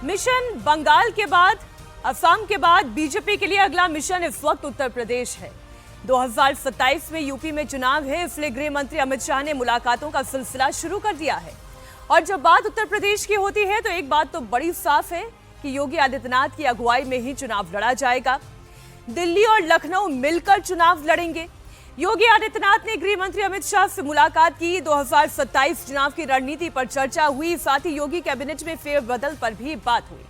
Mission Bengal के बाद, असम के बाद बीजेपी के लिए अगला मिशन इस वक्त उत्तर प्रदेश है। 2027 में यूपी में चुनाव है, इसलिए गृह मंत्री अमित शाह ने मुलाकातों का सिलसिला शुरू कर दिया है। और जब बात उत्तर प्रदेश की होती है तो एक बात तो बड़ी साफ है कि योगी आदित्यनाथ की अगुवाई में ही चुनाव लड़ा जाएगा। दिल्ली और लखनऊ मिलकर चुनाव लड़ेंगे। योगी आदित्यनाथ ने गृह मंत्री अमित शाह से मुलाकात की। 2027 चुनाव की रणनीति पर चर्चा हुई, साथ ही योगी कैबिनेट में फेरबदल पर भी बात हुई।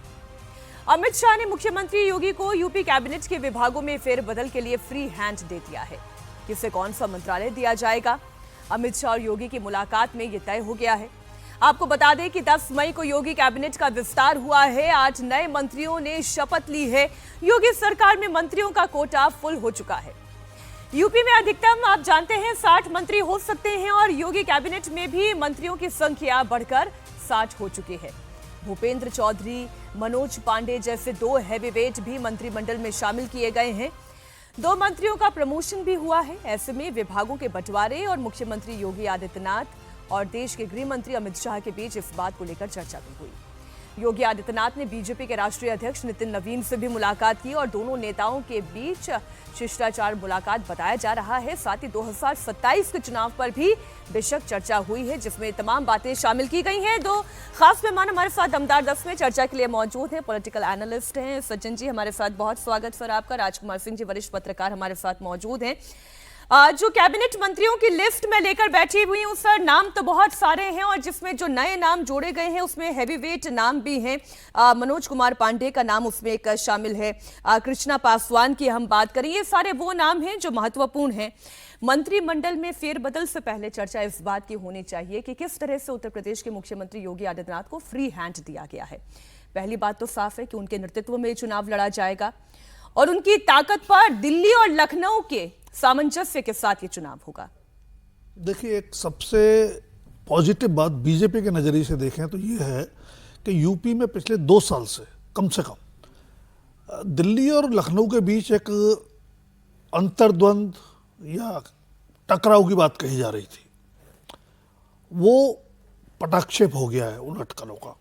अमित शाह ने मुख्यमंत्री योगी को यूपी कैबिनेट के विभागों में फेरबदल के लिए फ्री हैंड दे दिया है। किसे कौन सा मंत्रालय दिया जाएगा, अमित शाह और योगी की मुलाकात में यह तय हो गया है। आपको बता दें कि 10 मई को योगी कैबिनेट का विस्तार हुआ है। 8 नए मंत्रियों ने शपथ ली है। योगी सरकार में मंत्रियों का कोटा फुल हो चुका है। यूपी में अधिकतम आप जानते हैं 60 मंत्री हो सकते हैं और योगी कैबिनेट में भी मंत्रियों की संख्या बढ़कर 60 हो चुकी है। भूपेंद्र चौधरी, मनोज पांडे जैसे 2 हैवीवेट भी मंत्रिमंडल में शामिल किए गए हैं। 2 मंत्रियों का प्रमोशन भी हुआ है। ऐसे में विभागों के बंटवारे और मुख्यमंत्री योगी आदित्यनाथ और देश के गृह मंत्री अमित शाह के बीच इस बात को लेकर चर्चा भी हुई। योगी आदित्यनाथ ने बीजेपी के राष्ट्रीय अध्यक्ष नितिन नवीन से भी मुलाकात की और दोनों नेताओं के बीच शिष्टाचार मुलाकात बताया जा रहा है। साथ ही 2027 के चुनाव पर भी बेशक चर्चा हुई है, जिसमें तमाम बातें शामिल की गई हैं। 2 खास मेहमान हमारे साथ दमदार 10 में चर्चा के लिए मौजूद हैं। पॉलिटिकल एनालिस्ट हैं सचिन जी, हमारे साथ बहुत स्वागत सर आपका। राजकुमार सिंह जी, वरिष्ठ पत्रकार हमारे साथ मौजूद हैं। जो कैबिनेट मंत्रियों की लिस्ट में लेकर बैठी हुई हूं सर, नाम तो बहुत सारे हैं और जिसमें जो नए नाम जोड़े गए हैं उसमें हैवीवेट नाम भी हैं। मनोज कुमार पांडे का नाम उसमें एक शामिल है। कृष्णा पासवान की हम बात करें, ये सारे वो नाम हैं जो महत्वपूर्ण हैं। मंत्रिमंडल में फेरबदल से पहले चर्चा इस बात की होनी चाहिए कि किस तरह से उत्तर प्रदेश के मुख्यमंत्री योगी आदित्यनाथ को फ्री हैंड दिया गया है। पहली बात तो साफ है कि उनके नेतृत्व में चुनाव लड़ा जाएगा और उनकी ताकत पर दिल्ली और लखनऊ के सामंजस्य के साथ ये चुनाव होगा। देखिए, एक सबसे पॉजिटिव बात बीजेपी के नज़रिए से देखें तो ये है कि यूपी में पिछले 2 साल से कम दिल्ली और लखनऊ के बीच एक अंतर्द्वंद या टकराव की बात कही जा रही थी, वो पटाक्षेप हो गया है उन अटकलों का।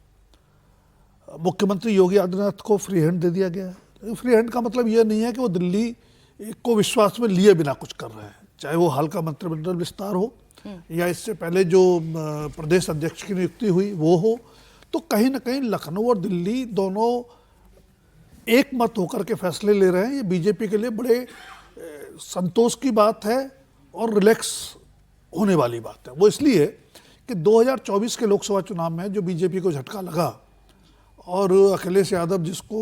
मुख्यमंत्री योगी आदित्यनाथ को फ्री हैंड दे दिया गया है। फ्री हैंड का मतलब यह नहीं है कि वो दिल्ली को विश्वास में लिए बिना कुछ कर रहे हैं, चाहे वो हाल का मंत्रिमंडल विस्तार हो या इससे पहले जो प्रदेश अध्यक्ष की नियुक्ति हुई वो हो। तो कहीं ना कहीं लखनऊ और दिल्ली दोनों एक मत होकर के फैसले ले रहे हैं। ये बीजेपी के लिए बड़े संतोष की बात है और रिलैक्स होने वाली बात है। वो इसलिए कि 2024 के लोकसभा चुनाव में जो बीजेपी को झटका लगा और अखिलेश यादव जिसको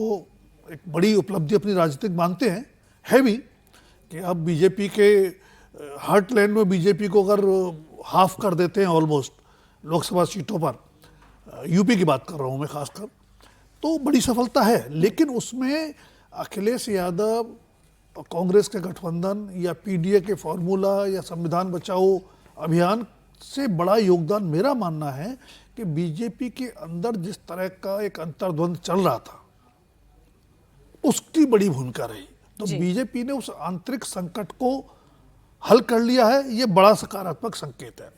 एक बड़ी उपलब्धि अपनी राजनीतिक मानते हैं, है भी, कि अब बीजेपी के हार्टलैंड में बीजेपी को अगर हाफ कर देते हैं ऑलमोस्ट लोकसभा सीटों पर, यूपी की बात कर रहा हूँ मैं खासकर, तो बड़ी सफलता है। लेकिन उसमें अखिलेश यादव और कांग्रेस के गठबंधन या पीडीए के फॉर्मूला या संविधान बचाओ अभियान से बड़ा योगदान मेरा मानना है कि बीजेपी के अंदर जिस तरह का एक अंतर्द्वंद चल रहा था उसकी बड़ी भूमिका रही। तो बीजेपी ने उस आंतरिक संकट को हल कर लिया है, ये बड़ा सकारात्मक संकेत है।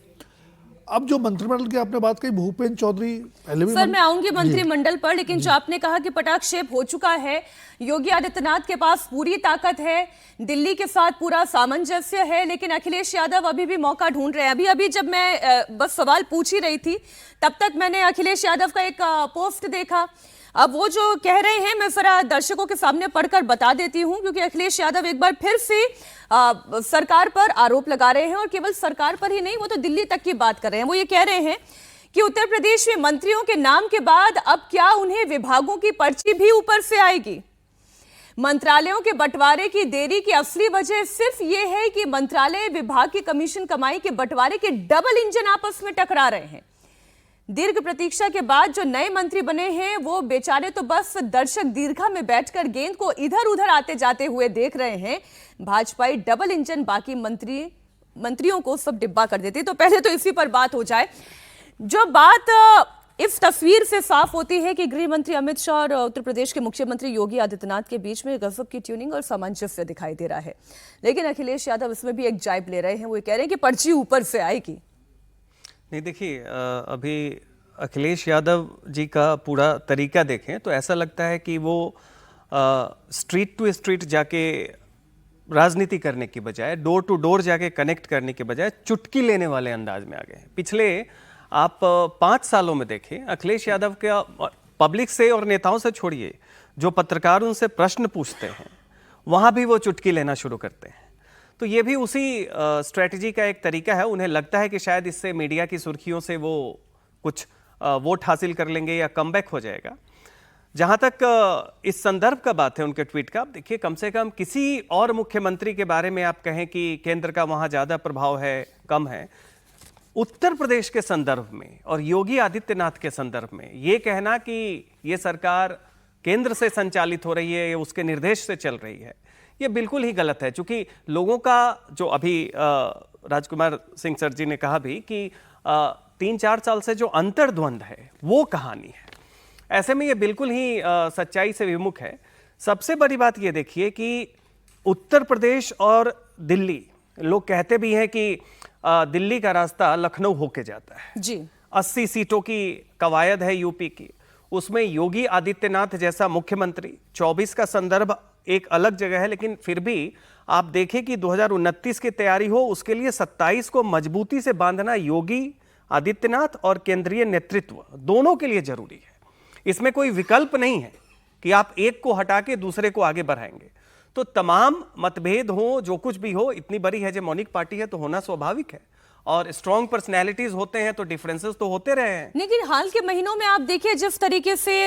अब जो मंत्रिमंडल की आपने बात कही, भूपेंद्र चौधरी पहले भी सर मैं आऊंगी मंत्रिमंडल पर, लेकिन जो आपने कहा कि पटाक्षेप हो चुका है, योगी आदित्यनाथ के पास पूरी ताकत है, दिल्ली के साथ पूरा सामंजस्य है, लेकिन अखिलेश यादव अभी भी मौका ढूंढ रहे हैं। अभी जब मैं बस सवाल पूछ ही रही थी तब तक मैंने अखिलेश यादव का एक पोस्ट देखा। अब वो जो कह रहे हैं मैं जरा दर्शकों के सामने पढ़कर बता देती हूं, क्योंकि अखिलेश यादव एक बार फिर से सरकार पर आरोप लगा रहे हैं और केवल सरकार पर ही नहीं, वो तो दिल्ली तक की बात कर रहे हैं। वो ये कह रहे हैं कि उत्तर प्रदेश में मंत्रियों के नाम के बाद अब क्या उन्हें विभागों की पर्ची भी ऊपर से आएगी। मंत्रालयों के बंटवारे की देरी की असली वजह सिर्फ ये है कि मंत्रालय विभाग की कमीशन कमाई के बंटवारे के डबल इंजन आपस में टकरा रहे हैं। दीर्घ प्रतीक्षा के बाद जो नए मंत्री बने हैं वो बेचारे तो बस दर्शक दीर्घा में बैठकर गेंद को इधर उधर आते जाते हुए देख रहे हैं। भाजपाई डबल इंजन बाकी मंत्रियों को सब डिब्बा कर देती। तो पहले तो इसी पर बात हो जाए। जो बात इस तस्वीर से साफ होती है कि गृह मंत्री अमित शाह और उत्तर प्रदेश के मुख्यमंत्री योगी आदित्यनाथ के बीच में गजब की ट्यूनिंग और सामंजस्य दिखाई दे रहा है। लेकिन अखिलेश यादव इसमें भी एक जाइब ले रहे हैं। वो कह रहे हैं कि पर्ची ऊपर से आएगी। नहीं, देखिए अभी अखिलेश यादव जी का पूरा तरीका देखें तो ऐसा लगता है कि वो स्ट्रीट टू स्ट्रीट जाके राजनीति करने की बजाय, डोर टू डोर जाके कनेक्ट करने के बजाय चुटकी लेने वाले अंदाज में आ गए हैं। पिछले आप 5 सालों में देखें, अखिलेश यादव का पब्लिक से और नेताओं से छोड़िए, जो पत्रकार उनसे प्रश्न पूछते हैं वहाँ भी वो चुटकी लेना शुरू करते हैं। तो ये भी उसी स्ट्रेटजी का एक तरीका है। उन्हें लगता है कि शायद इससे मीडिया की सुर्खियों से वो कुछ वोट हासिल कर लेंगे या कमबैक हो जाएगा। जहां तक इस संदर्भ का बात है उनके ट्वीट का, आप देखिए, कम से कम किसी और मुख्यमंत्री के बारे में आप कहें कि केंद्र का वहां ज्यादा प्रभाव है, कम है, उत्तर प्रदेश के संदर्भ में और योगी आदित्यनाथ के संदर्भ में ये कहना कि ये सरकार केंद्र से संचालित हो रही है या उसके निर्देश से चल रही है, ये बिल्कुल ही गलत है। क्योंकि लोगों का जो अभी राजकुमार सिंह सर जी ने कहा भी कि 3-4 साल से जो अंतर्द्वंद है वो कहानी है, ऐसे में ये बिल्कुल ही सच्चाई से विमुख है। सबसे बड़ी बात ये देखिए कि उत्तर प्रदेश और दिल्ली, लोग कहते भी हैं कि दिल्ली का रास्ता लखनऊ होके जाता है जी। 80 सीटों की कवायद है यूपी की, उसमें योगी आदित्यनाथ जैसा मुख्यमंत्री, 24 का संदर्भ एक अलग जगह है, लेकिन फिर भी आप देखें कि 2029 की तैयारी हो, उसके लिए 27 को मजबूती से बांधना योगी आदित्यनाथ और केंद्रीय नेतृत्व दोनों के लिए जरूरी है। इसमें कोई विकल्प नहीं है कि आप एक को हटा के दूसरे को आगे बढ़ाएंगे। तो तमाम मतभेद हो, जो कुछ भी हो, इतनी बड़ी हेजेमोनिक पार्टी है तो होना स्वाभाविक है, और स्ट्रॉन्ग पर्सनैलिटीज होते हैं तो डिफरेंसेस तो होते रहे हैं। लेकिन हाल के महीनों में आप देखिए जिस तरीके से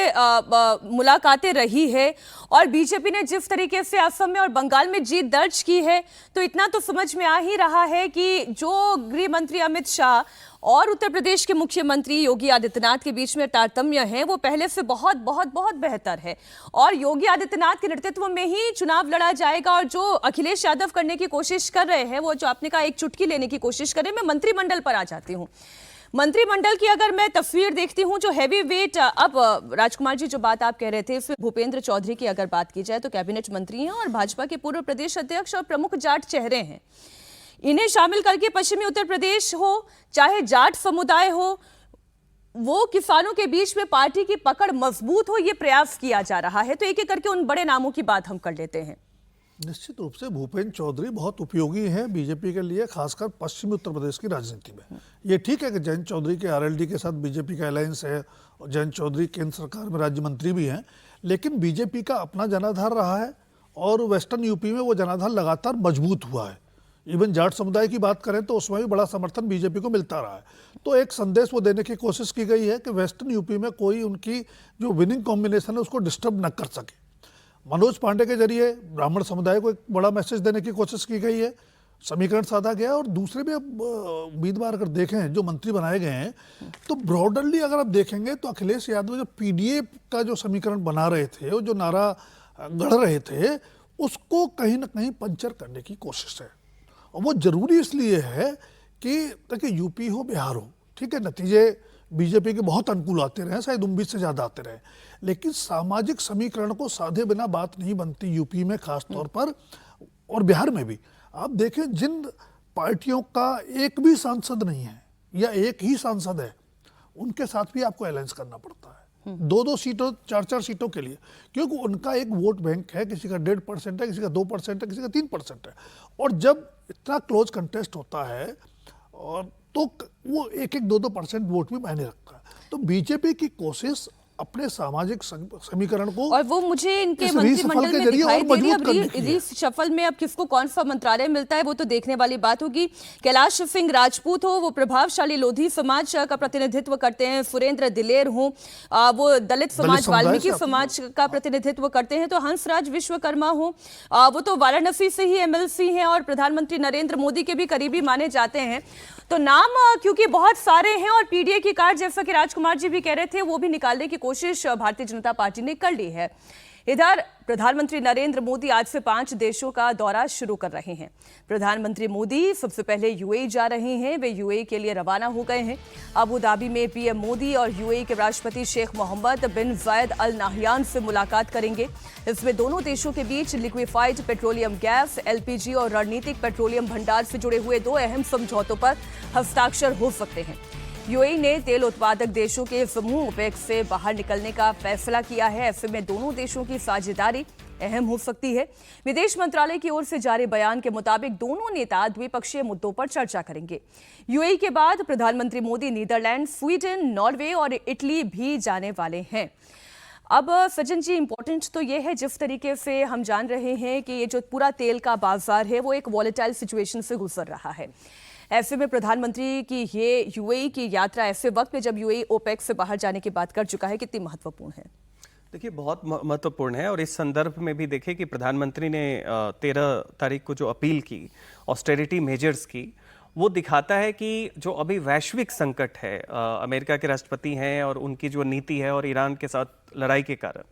मुलाकातें रही है और बीजेपी ने जिस तरीके से असम में और बंगाल में जीत दर्ज की है, तो इतना तो समझ में आ ही रहा है कि जो गृह मंत्री अमित शाह और उत्तर प्रदेश के मुख्यमंत्री योगी आदित्यनाथ के बीच में तारतम्य है वो पहले से बहुत बहुत बहुत बेहतर है, और योगी आदित्यनाथ के नेतृत्व में ही चुनाव लड़ा जाएगा। और जो अखिलेश यादव करने की कोशिश कर रहे हैं, वो जो आपने कहा एक चुटकी लेने की कोशिश कर रहे हैं। मैं मंत्रिमंडल पर आ जाती हूँ। मंत्रिमंडल की अगर मैं तस्वीर देखती हूँ, जो हैवी वेट, अब राजकुमार जी जो बात आप कह रहे थे, इसमें भूपेंद्र चौधरी की अगर बात की जाए तो कैबिनेट मंत्री हैं और भाजपा के पूर्व प्रदेश अध्यक्ष और प्रमुख जाट चेहरे हैं। इन्हें शामिल करके पश्चिमी उत्तर प्रदेश हो, चाहे जाट समुदाय हो, वो किसानों के बीच में पार्टी की पकड़ मजबूत हो, ये प्रयास किया जा रहा है। तो एक एक करके उन बड़े नामों की बात हम कर लेते हैं। निश्चित रूप से भूपेंद्र चौधरी बहुत उपयोगी हैं बीजेपी के लिए, खासकर पश्चिमी उत्तर प्रदेश की राजनीति में। ये ठीक है कि जयंत चौधरी के आरएलडी के साथ बीजेपी का अलायंस है और जयंत चौधरी केंद्र सरकार में राज्य मंत्री भी हैं, लेकिन बीजेपी का अपना जनाधार रहा है और वेस्टर्न यूपी में वो जनाधार लगातार मजबूत हुआ है। इवन जाट समुदाय की बात करें तो उसमें भी बड़ा समर्थन बीजेपी को मिलता रहा है। तो एक संदेश वो देने की कोशिश की गई है कि वेस्टर्न यूपी में कोई उनकी जो विनिंग कॉम्बिनेशन है उसको डिस्टर्ब न कर सके। मनोज पांडे के जरिए ब्राह्मण समुदाय को एक बड़ा मैसेज देने की कोशिश की गई है, समीकरण साधा गया। और दूसरे भी अब उम्मीदवार अगर देखें जो मंत्री बनाए गए हैं, तो ब्रॉडरली अगर आप देखेंगे तो अखिलेश यादव जो पीडीए का जो समीकरण बना रहे थे, वो जो नारा गढ़ रहे थे, उसको कहीं ना कहीं पंचर करने की कोशिश है। और वो जरूरी इसलिए है कि देखिए यूपी हो बिहार हो, ठीक है, नतीजे बीजेपी के बहुत अनुकूल आते रहे, शायद 19 से ज़्यादा आते रहे, लेकिन सामाजिक समीकरण को साधे बिना बात नहीं बनती यूपी में खास तौर पर, और बिहार में भी। आप देखें जिन पार्टियों का एक भी सांसद नहीं है या एक ही सांसद है, उनके साथ भी आपको अलायंस करना पड़ता है 2-2 सीटों 4-4 सीटों के लिए, क्योंकि उनका एक वोट बैंक है, किसी का 1.5% है, किसी का 2% है, किसी का 3% है। और जब इतना क्लोज कंटेस्ट होता है और तो वो 1-2% वोट भी मायने रखता है। तो बीजेपी की कोशिश अपने सामाजिक समीकरण को, और वो मुझे इनके मंत्रिमंडल में दिखाई दे रही है। अब रीशफल में अब किसको कौन सा मंत्रालय मिलता है वो तो देखने वाली बात होगी। कैलाश सिंह राजपूत हो, वो प्रभावशाली लोधी समाज का प्रतिनिधित्व करते हैं। सुरेंद्र दिलेर हो, वो दलित समाज वाल्मीकि समाज का प्रतिनिधित्व करते हैं। तो हंसराज विश्वकर्मा हो, वो तो वाराणसी से ही एमएलसी हैं और प्रधानमंत्री नरेंद्र मोदी के भी करीबी माने जाते हैं। तो नाम क्योंकि बहुत सारे हैं और पीडीए की कार्ड, जैसा कि राजकुमार जी भी कह रहे थे, वो भी निकालने की कोशिश भारतीय जनता पार्टी ने कर ली है। इधर प्रधानमंत्री नरेंद्र मोदी आज से 5 देशों का दौरा शुरू कर रहे हैं। प्रधानमंत्री मोदी सबसे पहले यूएई जा रहे हैं। वे यूएई के लिए रवाना हो गए हैं। अबू धाबी में पीएम मोदी और यूएई के राष्ट्रपति शेख मोहम्मद बिन जायद अल नाहयान से मुलाकात करेंगे। इसमें दोनों देशों के बीच लिक्विफाइड पेट्रोलियम गैस, एलपीजी और रणनीतिक पेट्रोलियम भंडार से जुड़े हुए 2 अहम समझौतों पर हस्ताक्षर हो सकते हैं। यूएई ने तेल उत्पादक देशों के समूह ओपेक से बाहर निकलने का फैसला किया है। ऐसे में दोनों देशों की साझेदारी अहम हो सकती है। विदेश मंत्रालय की ओर से जारी बयान के मुताबिक दोनों नेता द्विपक्षीय मुद्दों पर चर्चा करेंगे। यूएई के बाद प्रधानमंत्री मोदी नीदरलैंड, स्वीडन, नॉर्वे और इटली भी जाने वाले हैं। अब सज्जन जी, इंपॉर्टेंट तो ये है, जिस तरीके से हम जान रहे हैं कि ये जो पूरा तेल का बाजार है वो एक वॉलेटाइल सिचुएशन से गुजर रहा है। ऐसे में प्रधानमंत्री की ये यूएई की यात्रा ऐसे वक्त में जब यूएई ओपेक से बाहर जाने की बात कर चुका है, कितनी महत्वपूर्ण है? देखिए, बहुत महत्वपूर्ण है। और इस संदर्भ में भी देखिए कि प्रधानमंत्री ने 13 तारीख को जो अपील की ऑस्टेरिटी मेजर्स की, वो दिखाता है कि जो अभी वैश्विक संकट है, अमेरिका के राष्ट्रपति हैं और उनकी जो नीति है और ईरान के साथ लड़ाई के कारण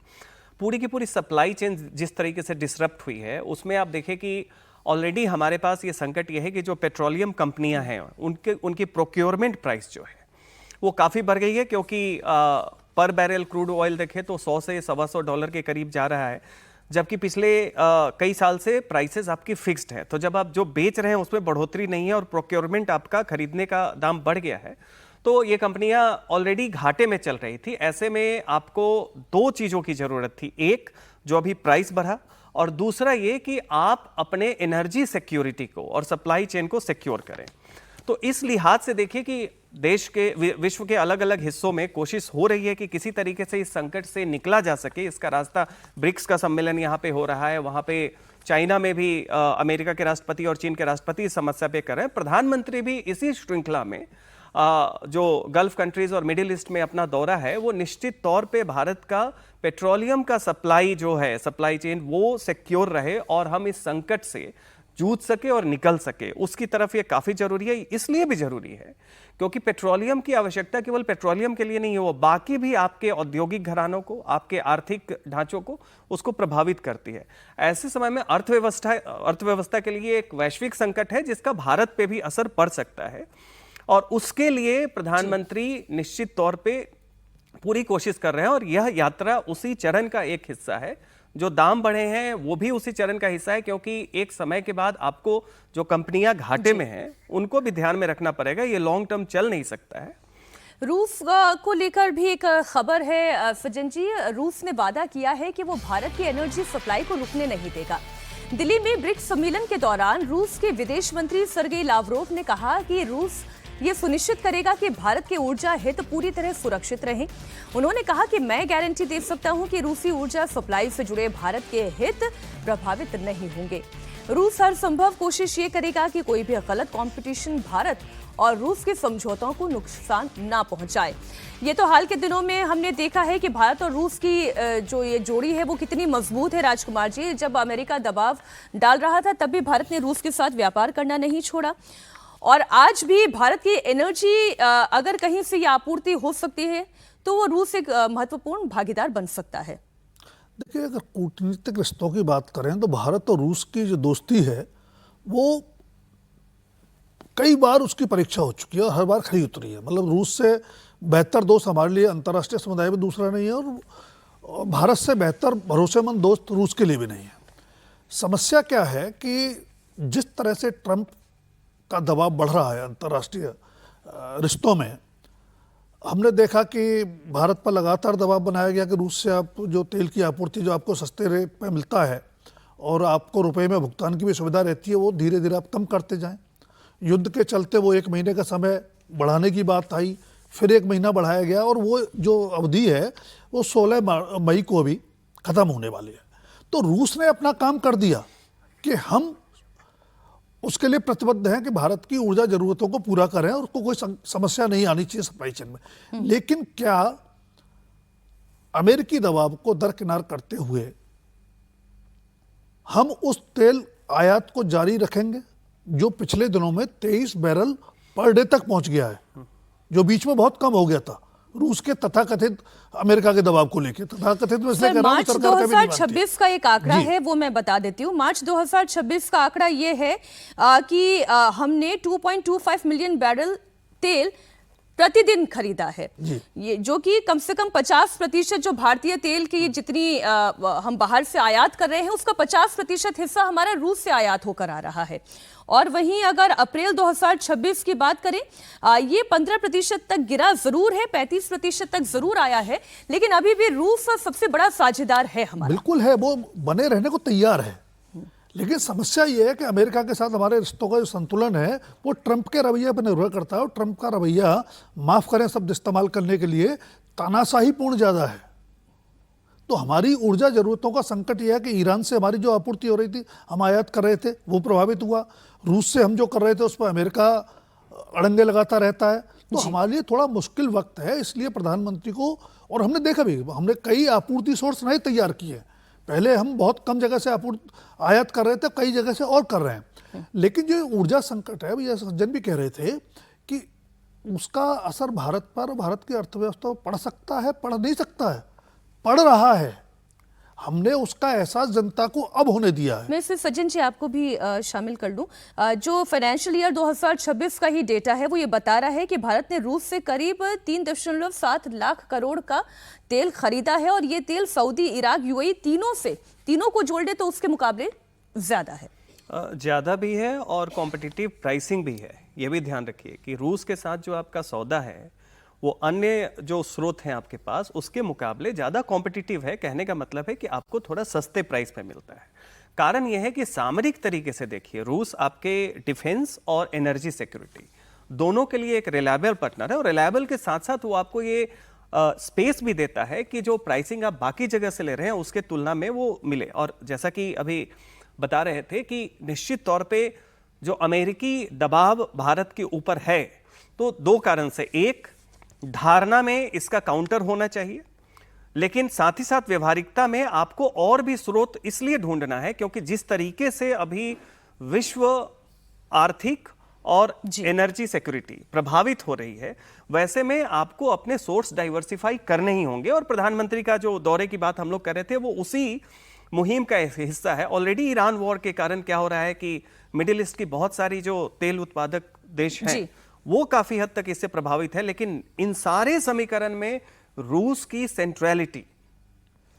पूरी की पूरी सप्लाई चेन जिस तरीके से डिसरप्ट हुई है, उसमें आप देखें कि ऑलरेडी हमारे पास ये संकट ये है कि जो पेट्रोलियम कंपनियां हैं उनकी प्रोक्योरमेंट प्राइस जो है वो काफ़ी बढ़ गई है, क्योंकि पर बैरल क्रूड ऑयल देखें तो 100 से $125 के करीब जा रहा है, जबकि पिछले कई साल से प्राइसेस आपकी फिक्स्ड है। तो जब आप जो बेच रहे हैं उसमें बढ़ोतरी नहीं है और प्रोक्योरमेंट आपका खरीदने का दाम बढ़ गया है, तो ये कंपनियां ऑलरेडी घाटे में चल रही थी। ऐसे में आपको दो चीज़ों की ज़रूरत थी, एक जो अभी प्राइस बढ़ा, और दूसरा ये कि आप अपने एनर्जी सिक्योरिटी को और सप्लाई चेन को सिक्योर करें। तो इस लिहाज से देखिए कि देश के विश्व के अलग अलग हिस्सों में कोशिश हो रही है कि किसी तरीके से इस संकट से निकला जा सके। इसका रास्ता ब्रिक्स का सम्मेलन यहाँ पे हो रहा है, वहाँ पे चाइना में भी अमेरिका के राष्ट्रपति और चीन के राष्ट्रपति इस समस्या पे कर रहे हैं। प्रधानमंत्री भी इसी श्रृंखला में जो गल्फ कंट्रीज और मिडिल ईस्ट में अपना दौरा है, वो निश्चित तौर पे भारत का पेट्रोलियम का सप्लाई जो है, सप्लाई चेन, वो सिक्योर रहे और हम इस संकट से जूझ सके और निकल सके, उसकी तरफ ये काफ़ी जरूरी है। इसलिए भी जरूरी है क्योंकि पेट्रोलियम की आवश्यकता केवल पेट्रोलियम के लिए नहीं है, वो बाकी भी आपके औद्योगिक घरानों को, आपके आर्थिक ढांचों को, उसको प्रभावित करती है। ऐसे समय में अर्थव्यवस्था के लिए एक वैश्विक संकट है जिसका भारत पे भी असर पड़ सकता है, और उसके लिए प्रधानमंत्री निश्चित तौर पे पूरी कोशिश कर रहे हैं। और यह यात्रा उसी चरण का एक हिस्सा है। जो दाम बढ़े हैं वो भी उसी चरण का हिस्सा है, क्योंकि एक समय के बाद आपको जो कंपनियां घाटे में हैं उनको भी ध्यान में रखना पड़ेगा। ये लॉन्ग टर्म चल नहीं सकता है। रूस को लेकर भी एक खबर है सज्जन जी। रूस ने वादा किया है कि वो भारत की एनर्जी सप्लाई को रुकने नहीं देगा। दिल्ली में ब्रिक्स सम्मेलन के दौरान रूस के विदेश मंत्री सर्गेई लावरोव ने कहा कि रूस ये सुनिश्चित करेगा कि भारत के ऊर्जा हित पूरी तरह सुरक्षित रहें। उन्होंने कहा कि मैं गारंटी दे सकता हूं कि रूसी ऊर्जा सप्लाई से जुड़े भारत के हित प्रभावित नहीं होंगे। रूस हर संभव कोशिश ये करेगा कि कोई भी गलत कंपटीशन भारत और रूस के समझौतों को नुकसान ना पहुंचाए। ये तो हाल के दिनों में हमने देखा है कि भारत और रूस की जो ये जोड़ी है वो कितनी मजबूत है। राजकुमार जी, जब अमेरिका दबाव डाल रहा था तब भी भारत ने रूस के साथ व्यापार करना नहीं छोड़ा, और आज भी भारत की एनर्जी अगर कहीं से ये आपूर्ति हो सकती है तो वो रूस एक महत्वपूर्ण भागीदार बन सकता है। देखिए, अगर कूटनीतिक रिश्तों की बात करें तो भारत और रूस की जो दोस्ती है वो कई बार उसकी परीक्षा हो चुकी है और हर बार खरी उतरी है। मतलब रूस से बेहतर दोस्त हमारे लिए अंतर्राष्ट्रीय समुदाय में दूसरा नहीं है, और भारत से बेहतर भरोसेमंद दोस्त रूस के लिए भी नहीं है। समस्या क्या है कि जिस तरह से ट्रंप का दबाव बढ़ रहा है अंतर्राष्ट्रीय रिश्तों में, हमने देखा कि भारत पर लगातार दबाव बनाया गया कि रूस से आप जो तेल की आपूर्ति जो आपको सस्ते रेट पे मिलता है और आपको रुपए में भुगतान की भी सुविधा रहती है, वो धीरे धीरे आप कम करते जाएं। युद्ध के चलते वो 1 महीने का समय बढ़ाने की बात आई, फिर 1 महीना बढ़ाया गया, और वो जो अवधि है वो 16 मई को भी ख़त्म होने वाली है। तो रूस ने अपना काम कर दिया कि हम उसके लिए प्रतिबद्ध हैं कि भारत की ऊर्जा जरूरतों को पूरा करें और उसको कोई समस्या नहीं आनी चाहिए सप्लाई चेन में। लेकिन क्या अमेरिकी दबाव को दरकिनार करते हुए हम उस तेल आयात को जारी रखेंगे जो पिछले दिनों में 23 बैरल पर डे तक पहुंच गया है, जो बीच में बहुत कम हो गया था रूस के तथाकथित अमेरिका के दबाव को लेकर। तथाकथित में सर, मार्च 2026 का एक आंकड़ा है, वो मैं बता देती हूँ। मार्च 2026 का आंकड़ा ये है कि हमने 2.25 मिलियन बैरल तेल प्रतिदिन खरीदा है, जी। ये जो कि कम से कम 50% जो भारतीय तेल की जितनी हम बाहर से आयात कर रहे हैं उसका 50% हिस्सा हमारा रूस से आयात होकर आ रहा है। और वहीं अगर अप्रैल 2026 की बात करें, ये 15% तक गिरा जरूर है, 35% तक जरूर आया है, लेकिन अभी भी रूस सबसे बड़ा साझेदार है हमारा। बिल्कुल है, वो बने रहने को तैयार है, लेकिन समस्या ये है कि अमेरिका के साथ हमारे रिश्तों का जो संतुलन है वो ट्रंप के रवैये पर निर्भर करता है, और ट्रंप का रवैया, माफ करें शब्द इस्तेमाल करने के लिए, तानाशाहीपूर्ण ज़्यादा है। तो हमारी ऊर्जा जरूरतों का संकट यह है कि ईरान से हमारी जो आपूर्ति हो रही थी, हम आयात कर रहे थे, वो प्रभावित हुआ। रूस से हम जो कर रहे थे उस पर अमेरिका अड़ंगे लगाता रहता है। तो हमारे लिए थोड़ा मुश्किल वक्त है, इसलिए प्रधानमंत्री को, और हमने देखा भी, हमने कई आपूर्ति सोर्स नहीं तैयार किए। पहले हम बहुत कम जगह से आयात कर रहे थे, कई जगह से और कर रहे हैं, लेकिन जो ऊर्जा संकट है, भैया सज्जन भी कह रहे थे कि उसका असर भारत पर, भारत की अर्थव्यवस्था पर पड़ सकता है, पड़ नहीं सकता है, पड़ रहा है। हमने उसका एहसास जनता को अब होने दिया है। मैं इससे सज्जन जी आपको भी शामिल कर लूं। जो फाइनेंशियल ईयर 2026 का ही डेटा है वो ये बता रहा है कि भारत ने रूस से करीब 3.7 लाख करोड़ का तेल खरीदा है, और ये तेल सऊदी, इराक, यूएई तीनों को जोड़ दे तो उसके मुकाबले ज्यादा है। ज़्यादा भी है और कॉम्पिटिटिव प्राइसिंग भी है। ये भी ध्यान रखिए कि रूस के साथ जो आपका सौदा है वो अन्य जो स्रोत हैं आपके पास उसके मुकाबले ज़्यादा कॉम्पिटिटिव है। कहने का मतलब है कि आपको थोड़ा सस्ते प्राइस पे मिलता है। कारण यह है कि सामरिक तरीके से देखिए, रूस आपके डिफेंस और एनर्जी सिक्योरिटी दोनों के लिए एक रिलायबल पार्टनर है, और रिलायबल के साथ साथ वो आपको ये स्पेस भी देता है कि जो प्राइसिंग आप बाकी जगह से ले रहे हैं उसके तुलना में वो मिले। और जैसा कि अभी बता रहे थे कि निश्चित तौर पे जो अमेरिकी दबाव भारत के ऊपर है, तो दो कारण से, एक, धारणा में इसका काउंटर होना चाहिए, लेकिन साथ ही साथ व्यवहारिकता में आपको और भी स्रोत इसलिए ढूंढना है क्योंकि जिस तरीके से अभी विश्व आर्थिक और एनर्जी सिक्योरिटी प्रभावित हो रही है, वैसे में आपको अपने सोर्स डाइवर्सिफाई करने ही होंगे। और प्रधानमंत्री का जो दौरे की बात हम लोग कर रहे थे वो उसी मुहिम का हिस्सा है। ऑलरेडी ईरान वॉर के कारण क्या हो रहा है कि मिडिल ईस्ट की बहुत सारी जो तेल उत्पादक देश हैं वो काफी हद तक इससे प्रभावित है, लेकिन इन सारे समीकरण में रूस की सेंट्रलिटी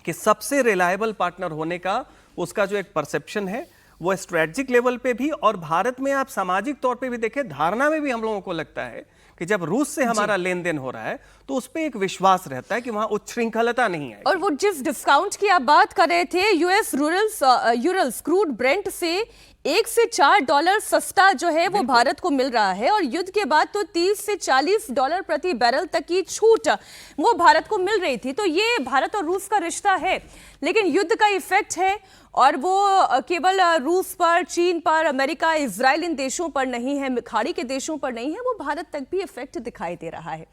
कि सबसे रिलायबल पार्टनर होने का उसका जो एक परसेप्शन है वो स्ट्रेटेजिक लेवल पे भी, और भारत में आप सामाजिक तौर पे भी देखें, धारणा में भी हम लोगों को लगता है कि जब रूस से हमारा लेन देन हो रहा है तो उस पर एक विश्वास रहता है कि वहां उच्छृंखलता नहीं है। और वो जिस डिस्काउंट की आप बात कर रहे थे, यूएस यूरल्स क्रूड ब्रेंट से $1 से $4 सस्ता जो है वो भारत को मिल रहा है, और युद्ध के बाद तो $30 से $40 प्रति बैरल तक की छूट वो भारत को मिल रही थी। तो ये भारत और रूस का रिश्ता है, लेकिन युद्ध का इफेक्ट है, और वो केवल रूस पर, चीन पर, अमेरिका, इजराइल, इन देशों पर नहीं है, खाड़ी के देशों पर नहीं है, वो भारत तक भी इफेक्ट दिखाई दे रहा है।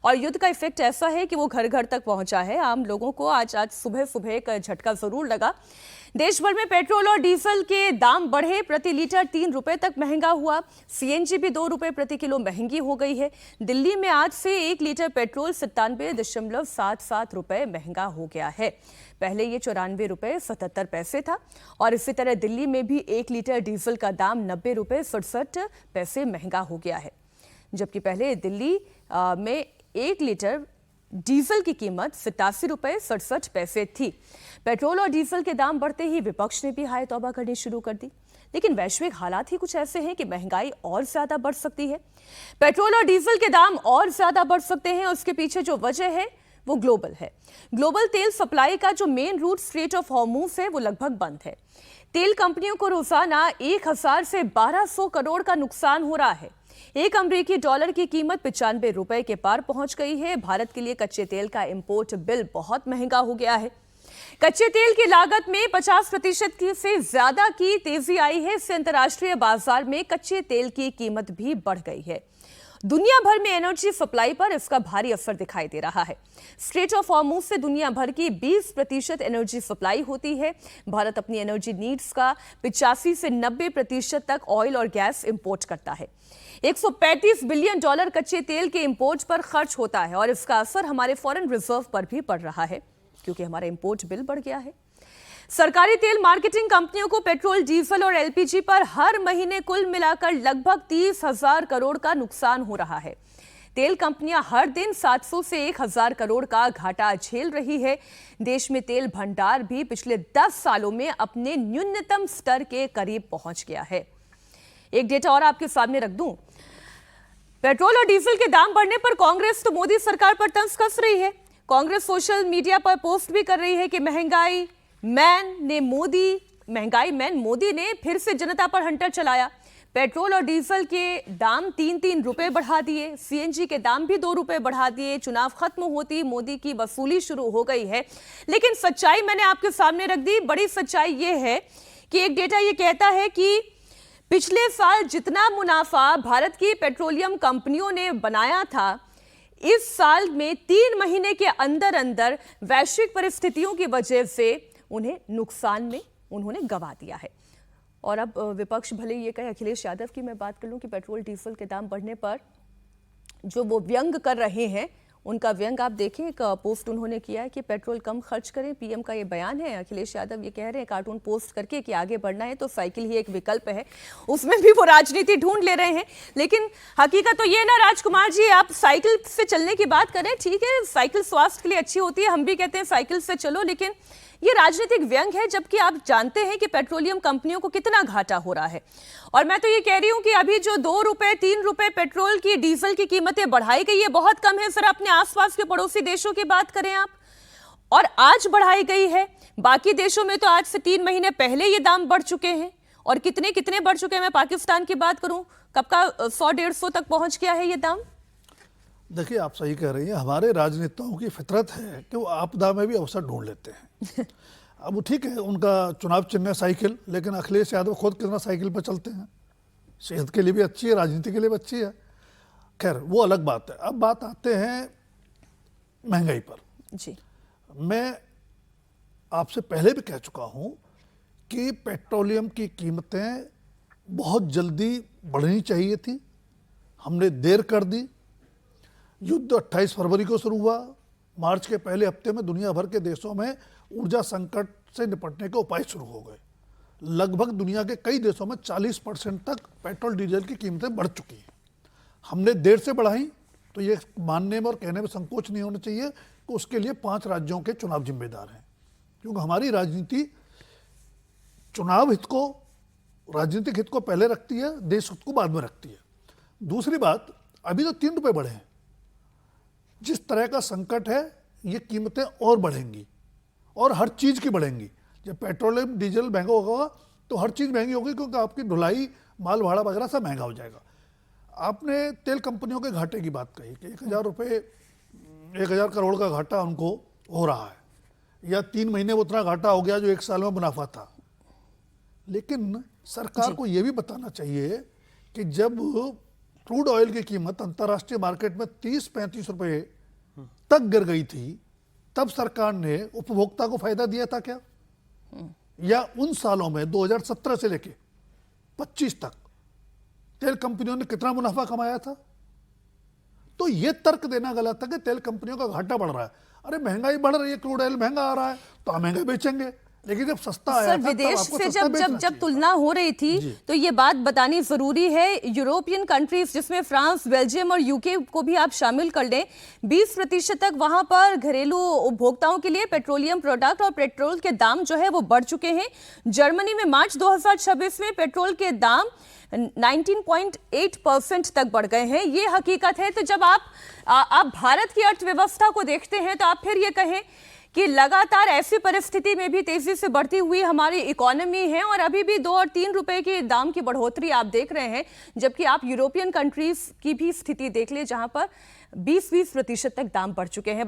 और युद्ध का इफेक्ट ऐसा है कि वो घर घर तक पहुंचा है। आम लोगों को आज सुबह एक झटका जरूर लगा। देश भर में पेट्रोल और डीजल के दाम बढ़े, प्रति लीटर 3 रुपए तक महंगा हुआ। सीएनजी भी 2 रुपए प्रति किलो महंगी हो गई है। दिल्ली में आज से 1 लीटर पेट्रोल 97.77 रुपए महंगा हो गया है। पहले ये 94 रुपए 77 पैसे था, और इसी तरह दिल्ली में भी 1 लीटर डीजल का दाम 90 रुपए 67 पैसे महंगा हो गया है। जबकि पहले दिल्ली में 1 लीटर डीजल की कीमत 87 रुपए 67 पैसे थी। पेट्रोल और डीजल के दाम बढ़ते ही विपक्ष ने भी हाय तौबा करनी शुरू कर दी, लेकिन वैश्विक हालात ही कुछ ऐसे हैं कि महंगाई और ज्यादा बढ़ सकती है, पेट्रोल और डीजल के दाम और ज्यादा बढ़ सकते हैं। उसके पीछे जो वजह है वो ग्लोबल है। ग्लोबल तेल सप्लाई का जो main route strait of Hormuz है वो लगभग बंद है। तेल कंपनियों को रोजाना 1000 से 1200 करोड़ का नुकसान हो रहा है। एक अमेरिकी डॉलर की कीमत 95 रुपए के पार पहुंच गई है। भारत के लिए कच्चे तेल का इंपोर्ट बिल बहुत महंगा हो गया है। कच्चे तेल की लागत में 50% से ज्यादा की तेजी आई है। इससे अंतर्राष्ट्रीय बाजार में कच्चे तेल की कीमत भी बढ़ गई है। दुनिया भर में एनर्जी सप्लाई पर इसका भारी असर दिखाई दे रहा है। स्ट्रेट ऑफ हॉर्मुज से दुनिया भर की 20% एनर्जी सप्लाई होती है। भारत अपनी एनर्जी नीड्स का 85 से 90% तक ऑयल और गैस इंपोर्ट करता है। $135 बिलियन कच्चे तेल के इंपोर्ट पर खर्च होता है, और इसका असर हमारे फॉरेन रिजर्व पर भी पड़ रहा है क्योंकि हमारा इंपोर्ट बिल बढ़ गया है। सरकारी तेल मार्केटिंग कंपनियों को पेट्रोल, डीजल और एलपीजी पर हर महीने कुल मिलाकर लगभग 30,000 करोड़ का नुकसान हो रहा है। तेल कंपनियां हर दिन 700 से 1000 करोड़ का घाटा झेल रही है। देश में तेल भंडार भी पिछले 10 सालों में अपने न्यूनतम स्तर के करीब पहुंच गया है। एक डेटा और आपके सामने रख दूं, पेट्रोल और डीजल के दाम बढ़ने पर कांग्रेस तो मोदी सरकार पर तंज कस रही है। कांग्रेस सोशल मीडिया पर पोस्ट भी कर रही है कि महंगाई मैन मोदी ने फिर से जनता पर हंटर चलाया। पेट्रोल और डीजल के दाम 3-3 रुपए बढ़ा दिए, सीएनजी के दाम भी 2 रुपए बढ़ा दिए। चुनाव खत्म होती मोदी की वसूली शुरू हो गई है। लेकिन सच्चाई मैंने आपके सामने रख दी। बड़ी सच्चाई यह है कि एक डेटा यह कहता है कि पिछले साल जितना मुनाफा भारत की पेट्रोलियम कंपनियों ने बनाया था, इस साल में 3 महीने के अंदर अंदर वैश्विक परिस्थितियों की वजह से उन्हें नुकसान में उन्होंने गंवा दिया है। और अब विपक्ष भले ये कहे, अखिलेश यादव की मैं बात कर लूं कि पेट्रोल डीजल के दाम बढ़ने पर जो वो व्यंग कर रहे हैं, उनका व्यंग आप देखें। एक पोस्ट उन्होंने किया है कि पेट्रोल कम खर्च करें, पीएम का ये बयान है। अखिलेश यादव ये कह रहे हैं कार्टून पोस्ट करके कि आगे बढ़ना है तो साइकिल ही एक विकल्प है। उसमें भी वो राजनीति ढूंढ ले रहे हैं। लेकिन हकीकत तो ये ना राजकुमार जी, आप साइकिल से चलने की बात करें, ठीक है, साइकिल स्वास्थ्य के लिए अच्छी होती है, हम भी कहते हैं साइकिल से चलो, लेकिन ये राजनीतिक व्यंग है, जबकि आप जानते हैं कि पेट्रोलियम कंपनियों को कितना घाटा हो रहा है। और मैं तो ये कह रही हूं कि अभी जो 2 रुपए 3 रुपए पेट्रोल की डीजल की कीमतें बढ़ाई गई है, बहुत कम है। सर, अपने आसपास के पड़ोसी देशों की बात करें आप, और आज बढ़ाई गई है। बाकी देशों में तो आज से 3 महीने पहले ये दाम बढ़ चुके हैं। और कितने बढ़ चुके हैं, मैं पाकिस्तान की बात करूं, कब का 100-150 तक पहुंच गया है ये दाम। देखिए, आप सही कह रही हैं। हमारे राजनेताओं की फितरत है कि वो आपदा में भी अवसर ढूंढ लेते हैं। अब ठीक है, उनका चुनाव चिन्ह है साइकिल, लेकिन अखिलेश यादव खुद कितना साइकिल पर चलते हैं। सेहत के लिए भी अच्छी है, राजनीति के लिए भी अच्छी है। खैर, वो अलग बात है। अब बात आते हैं महंगाई पर। जी, मैं आपसे पहले भी कह चुका हूं कि पेट्रोलियम की कीमतें बहुत जल्दी बढ़नी चाहिए थी, हमने देर कर दी। युद्ध 28 फरवरी को शुरू हुआ। मार्च के पहले हफ्ते में दुनिया भर के देशों में ऊर्जा संकट से निपटने के उपाय शुरू हो गए। लगभग दुनिया के कई देशों में 40% तक पेट्रोल डीजल की कीमतें बढ़ चुकी हैं। हमने देर से बढ़ाई, तो ये मानने में और कहने में संकोच नहीं होना चाहिए कि उसके लिए 5 राज्यों के चुनाव जिम्मेदार हैं। क्योंकि हमारी राजनीति चुनाव हित को, राजनीतिक हित को पहले रखती है, देश हित को बाद में रखती है। दूसरी बात, अभी तो 3 रुपये बढ़े हैं। जिस तरह का संकट है, ये कीमतें और बढ़ेंगी, और हर चीज़ की बढ़ेंगी। जब पेट्रोलियम डीजल महंगा होगा तो हर चीज़ महंगी होगी, क्योंकि आपकी ढुलाई, माल भाड़ा वगैरह सब महंगा हो जाएगा। आपने तेल कंपनियों के घाटे की बात कही कि 1000 करोड़ का घाटा उनको हो रहा है, या 3 महीने में उतना घाटा हो गया जो 1 साल में मुनाफा था। लेकिन सरकार को यह भी बताना चाहिए कि जब क्रूड ऑयल की कीमत अंतर्राष्ट्रीय मार्केट में 30-35 रुपए तक गिर गई थी, तब सरकार ने उपभोक्ता को फायदा दिया था क्या? या उन सालों में 2017 से लेके 25 तक तेल कंपनियों ने कितना मुनाफा कमाया था? तो ये तर्क देना गलत है कि तेल कंपनियों का घाटा बढ़ रहा है। अरे महंगाई बढ़ रही है, क्रूड ऑयल महंगा आ रहा है तो हम महंगा बेचेंगे। लेकिन जब सस्ता आया सर, था, विदेश आपको से सस्ता बेचना जब चाहिए। तुलना हो रही थी तो ये बात बतानी जरूरी है। यूरोपियन कंट्रीज, जिसमें फ्रांस, बेल्जियम और यूके को भी आप शामिल कर लें, 20% तक वहां पर घरेलू उपभोक्ताओं के लिए पेट्रोलियम प्रोडक्ट और पेट्रोल के दाम जो है वो बढ़ चुके हैं। जर्मनी में मार्च 2026 में पेट्रोल के दाम 19.8% तक बढ़ गए हैं। ये हकीकत है। तो जब आप भारत की अर्थव्यवस्था को देखते हैं तो आप फिर ये कहें कि लगातार ऐसी परिस्थिति में भी तेजी से बढ़ती हुई हमारी इकोनॉमी है, और अभी भी 2 और 3 रुपए के दाम की बढ़ोतरी आप देख रहे हैं, जबकि आप यूरोपियन कंट्रीज की भी स्थिति देख ले, जहां पर 20-20% तक दाम बढ़ चुके हैं।